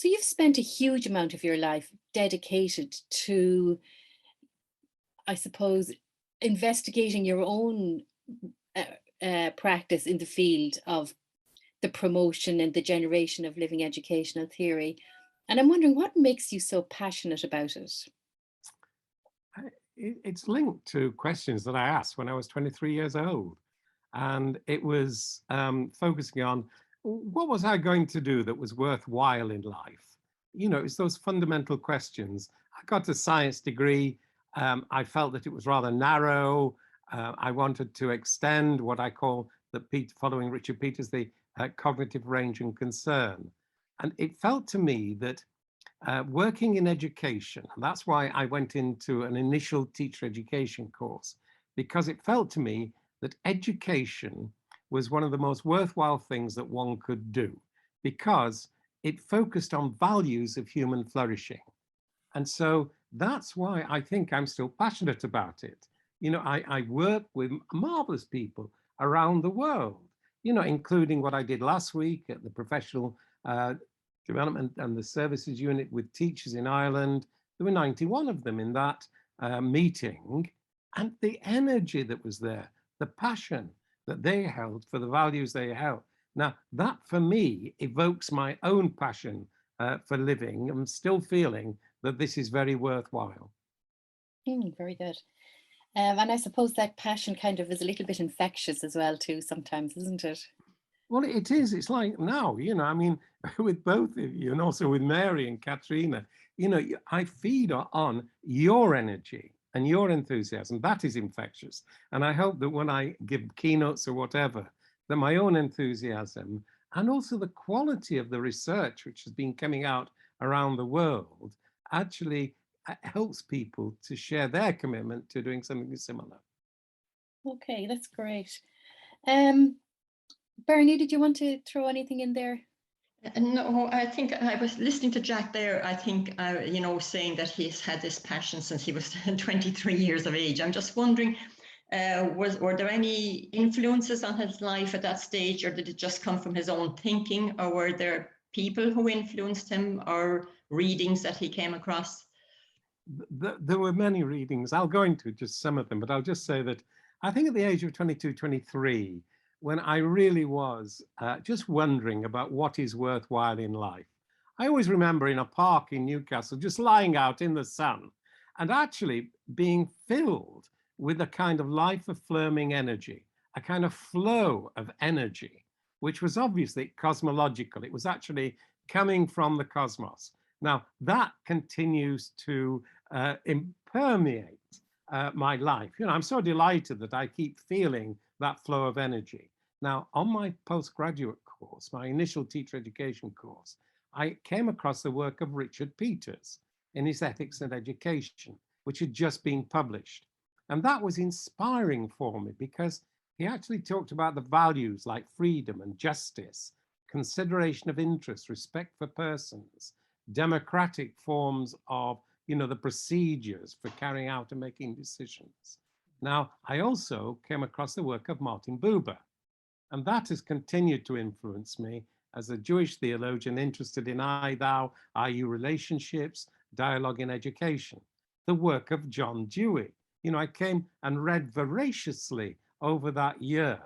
So you've spent a huge amount of your life dedicated to, I suppose, investigating your own uh, practice in the field of the promotion and the generation of living educational theory. And I'm wondering what makes you so passionate about it? It's linked to questions that I asked when I was 23 years old. And it was focusing on what was I going to do that was worthwhile in life? It's those fundamental questions. I got a science degree. I felt that it was rather narrow. I wanted to extend what I call following Richard Peters, the cognitive range and concern. And it felt to me that working in education, and that's why I went into an initial teacher education course, because it felt to me that education was one of the most worthwhile things that one could do, because it focused on values of human flourishing. And so that's why I think I'm still passionate about it. I work with marvelous people around the world, including what I did last week at the professional development and the services unit with teachers in Ireland. There were 91 of them in that meeting, and the energy that was there, the passion that they held for the values they held. Now, that for me evokes my own passion for living. I'm still feeling that this is very worthwhile. Very good. And I suppose that passion kind of is a little bit infectious as well, too, sometimes, isn't it? Well, it is. It's like now, I mean, with both of you and also with Mary and Katrina, I feed on your energy and your enthusiasm. That is infectious. And I hope that when I give keynotes or whatever, that my own enthusiasm and also the quality of the research which has been coming out around the world actually helps people to share their commitment to doing something similar. Okay, that's great. Um, Bernie, did you want to throw anything in there? No, I think I was listening to Jack there. I think, saying that he's had this passion since he was 23 years of age. I'm just wondering, were there any influences on his life at that stage, or did it just come from his own thinking, or were there people who influenced him or readings that he came across? There were many readings. I'll go into just some of them, but I'll just say that I think at the age of 22, 23, when I really was just wondering about what is worthwhile in life. I always remember in a park in Newcastle, just lying out in the sun and actually being filled with a kind of life-affirming energy, a kind of flow of energy, which was obviously cosmological. It was actually coming from the cosmos. Now, that continues to permeate my life. I'm so delighted that I keep feeling that flow of energy. Now, on my postgraduate course, my initial teacher education course, I came across the work of Richard Peters in his Ethics and Education, which had just been published. And that was inspiring for me because he actually talked about the values like freedom and justice, consideration of interest, respect for persons, democratic forms of the procedures for carrying out and making decisions. Now, I also came across the work of Martin Buber, and that has continued to influence me as a Jewish theologian interested in I, thou, I-you relationships, dialogue in education. The work of John Dewey. I came and read voraciously over that year,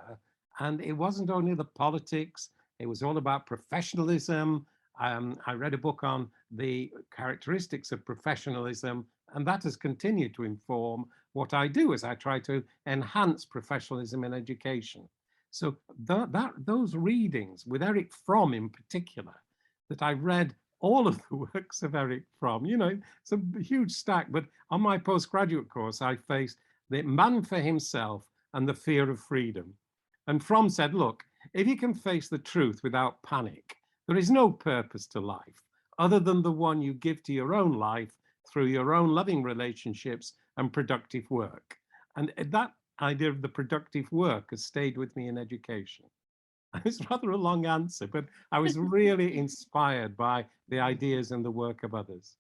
and it wasn't only the politics, it was all about professionalism. I read a book on the characteristics of professionalism, and that has continued to inform what I do as I try to enhance professionalism in education. So those readings with Eric Fromm in particular, that I read all of the works of Eric Fromm, it's a huge stack, but on my postgraduate course, I faced the man for himself and the fear of freedom. And Fromm said, look, if you can face the truth without panic, there is no purpose to life other than the one you give to your own life through your own loving relationships and productive work. And that idea of the productive work has stayed with me in education. It's rather a long answer, but I was really inspired by the ideas and the work of others.